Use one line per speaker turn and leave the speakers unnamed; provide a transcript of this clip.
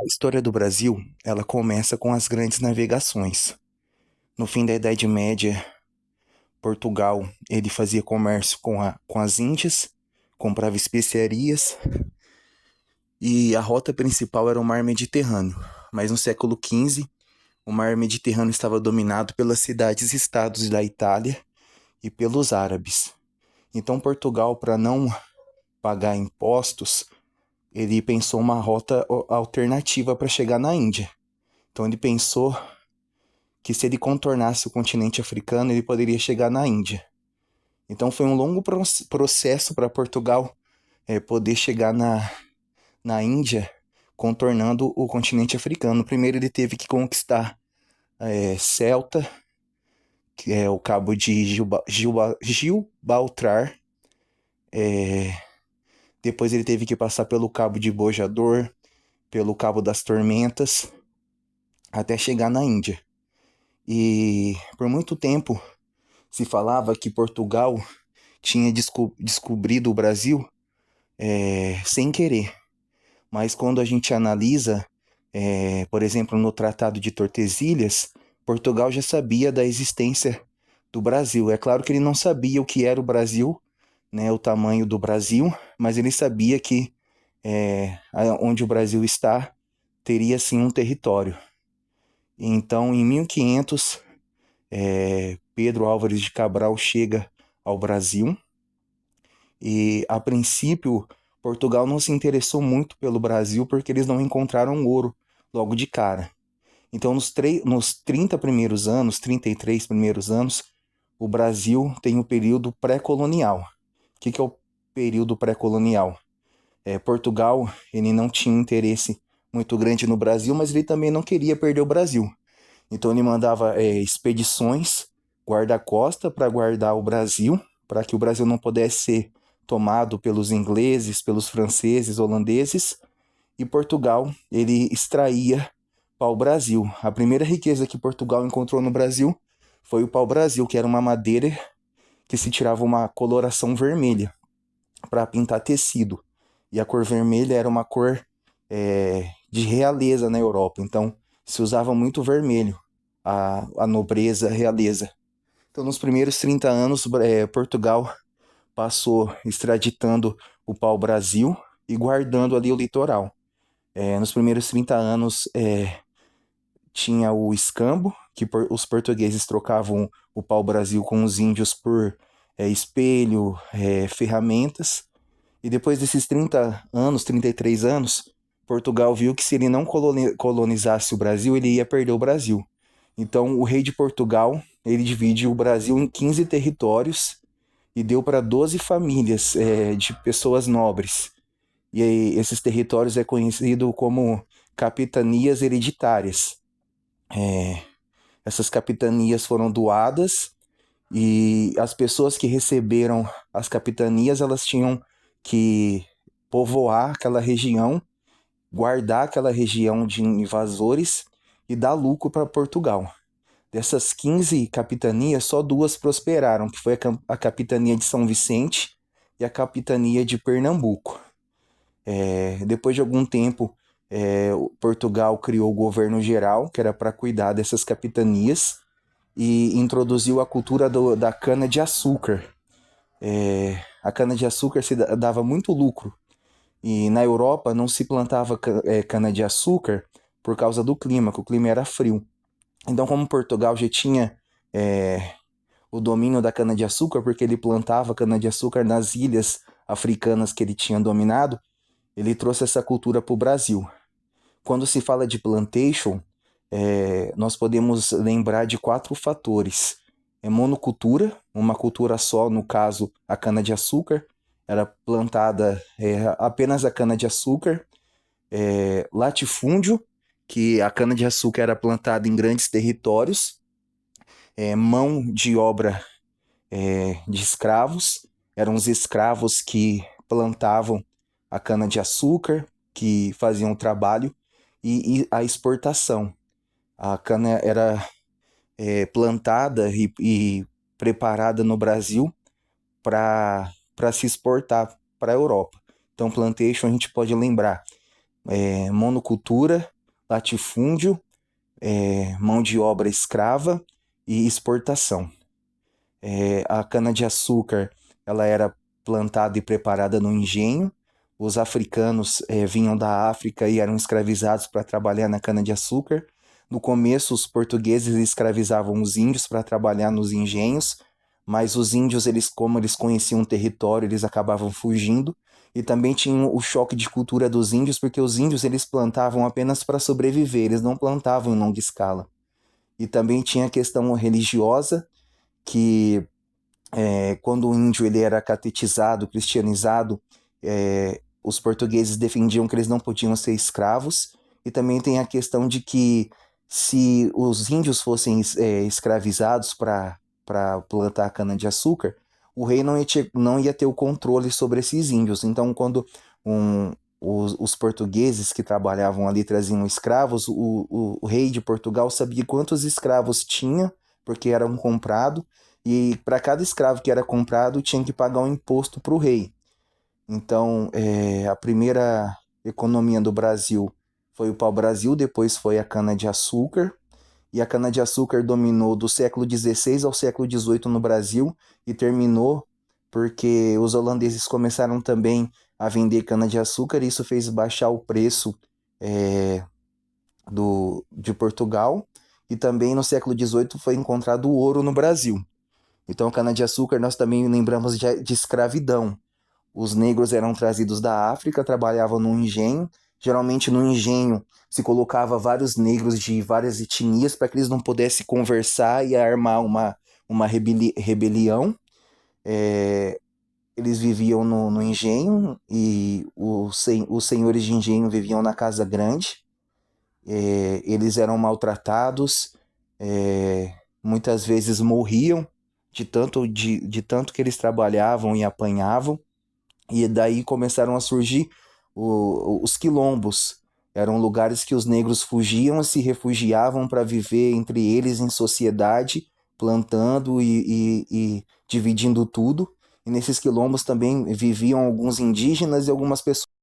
A história do Brasil, ela começa com as grandes navegações. No fim da Idade Média, Portugal, ele fazia comércio com as Índias, comprava especiarias e a rota principal era o Mar Mediterrâneo. Mas no século XV, o Mar Mediterrâneo estava dominado pelas cidades-estados da Itália e pelos árabes. Então Portugal, para não pagar impostos, ele pensou uma rota alternativa para chegar na Índia. Então ele pensou que se ele contornasse o continente africano, ele poderia chegar na Índia. Então foi um longo processo para Portugal poder chegar na Índia, contornando o continente africano. Primeiro ele teve que conquistar Celta, que é o cabo de Gibraltar. Depois ele teve que passar pelo cabo de Bojador, pelo cabo das Tormentas, até chegar na Índia. E por muito tempo se falava que Portugal tinha descobrido o Brasil sem querer. Mas quando a gente analisa, por exemplo, no Tratado de Tordesilhas, Portugal já sabia da existência do Brasil. É claro que ele não sabia o que era o Brasil, né, o tamanho do Brasil, mas ele sabia que onde o Brasil está, teria sim um território. Então, em 1500, Pedro Álvares de Cabral chega ao Brasil e, a princípio, Portugal não se interessou muito pelo Brasil porque eles não encontraram ouro logo de cara. Então, nos 30 primeiros anos, 33 primeiros anos, o Brasil tem o período pré-colonial. O que é o período pré-colonial? Portugal, ele não tinha um interesse muito grande no Brasil, mas ele também não queria perder o Brasil. Então ele mandava expedições guarda-costa para guardar o Brasil, para que o Brasil não pudesse ser tomado pelos ingleses, pelos franceses, holandeses, e Portugal, ele extraía pau-brasil. A primeira riqueza que Portugal encontrou no Brasil foi o pau-brasil, que era uma madeira que se tirava uma coloração vermelha para pintar tecido. E a cor vermelha era uma cor de realeza na Europa, então se usava muito vermelho, a nobreza, a realeza. Então nos primeiros 30 anos, Portugal passou extraditando o pau-brasil e guardando ali o litoral. Nos primeiros 30 anos tinha o escambo, que os portugueses trocavam o pau-brasil com os índios por espelho, ferramentas. E depois desses 30 anos, 33 anos, Portugal viu que se ele não colonizasse o Brasil, ele ia perder o Brasil. Então o rei de Portugal, ele divide o Brasil em 15 territórios e deu para 12 famílias de pessoas nobres. E aí, esses territórios é conhecido como capitanias hereditárias. Essas capitanias foram doadas e as pessoas que receberam as capitanias, elas tinham que povoar aquela região, guardar aquela região de invasores e dar lucro para Portugal. Dessas 15 capitanias, só duas prosperaram, que foi a capitania de São Vicente e a capitania de Pernambuco. Depois de algum tempo, Portugal criou o governo geral, que era para cuidar dessas capitanias, e introduziu a cultura da cana-de-açúcar. A cana-de-açúcar se dava muito lucro, e na Europa não se plantava cana-de-açúcar por causa do clima, que o clima era frio. Então, como Portugal já tinha o domínio da cana-de-açúcar, porque ele plantava cana-de-açúcar nas ilhas africanas que ele tinha dominado, ele trouxe essa cultura para o Brasil. Quando se fala de plantation, nós podemos lembrar de 4 fatores. Monocultura, uma cultura só, no caso, a cana-de-açúcar, era plantada apenas a cana-de-açúcar. Latifúndio, que a cana-de-açúcar era plantada em grandes territórios. Mão de obra de escravos, eram os escravos que plantavam a cana-de-açúcar, que faziam o trabalho, e a exportação. A cana era plantada e preparada no Brasil para se exportar para a Europa. Então, plantation a gente pode lembrar monocultura, latifúndio, mão de obra escrava e exportação. A cana-de-açúcar ela era plantada e preparada no engenho. Os africanos vinham da África e eram escravizados para trabalhar na cana-de-açúcar. No começo, os portugueses escravizavam os índios para trabalhar nos engenhos, mas os índios, como eles conheciam o território, eles acabavam fugindo. E também tinha o choque de cultura dos índios, porque os índios eles plantavam apenas para sobreviver, eles não plantavam em longa escala. E também tinha a questão religiosa, que quando o índio ele era catequizado, cristianizado, os portugueses defendiam que eles não podiam ser escravos, e também tem a questão de que se os índios fossem escravizados para plantar cana-de-açúcar, o rei não ia ter o controle sobre esses índios. Então, quando os portugueses que trabalhavam ali traziam escravos, o rei de Portugal sabia quantos escravos tinha, porque eram comprados, e para cada escravo que era comprado tinha que pagar um imposto para o rei. Então, a primeira economia do Brasil foi o pau-brasil, depois foi a cana-de-açúcar, e a cana-de-açúcar dominou do século XVI ao século XVIII no Brasil e terminou porque os holandeses começaram também a vender cana-de-açúcar e isso fez baixar o preço é, de Portugal, e também no século XVIII foi encontrado o ouro no Brasil. Então, a cana-de-açúcar nós também lembramos de escravidão. Os negros eram trazidos da África, trabalhavam no engenho. Geralmente no engenho se colocava vários negros de várias etnias para que eles não pudessem conversar e armar uma rebelião. Eles viviam no engenho e os senhores de engenho viviam na casa grande. Eles eram maltratados, muitas vezes morriam de tanto que eles trabalhavam e apanhavam. E daí começaram a surgir os quilombos. Eram lugares que os negros fugiam e se refugiavam para viver entre eles em sociedade, plantando e dividindo tudo. E nesses quilombos também viviam alguns indígenas e algumas pessoas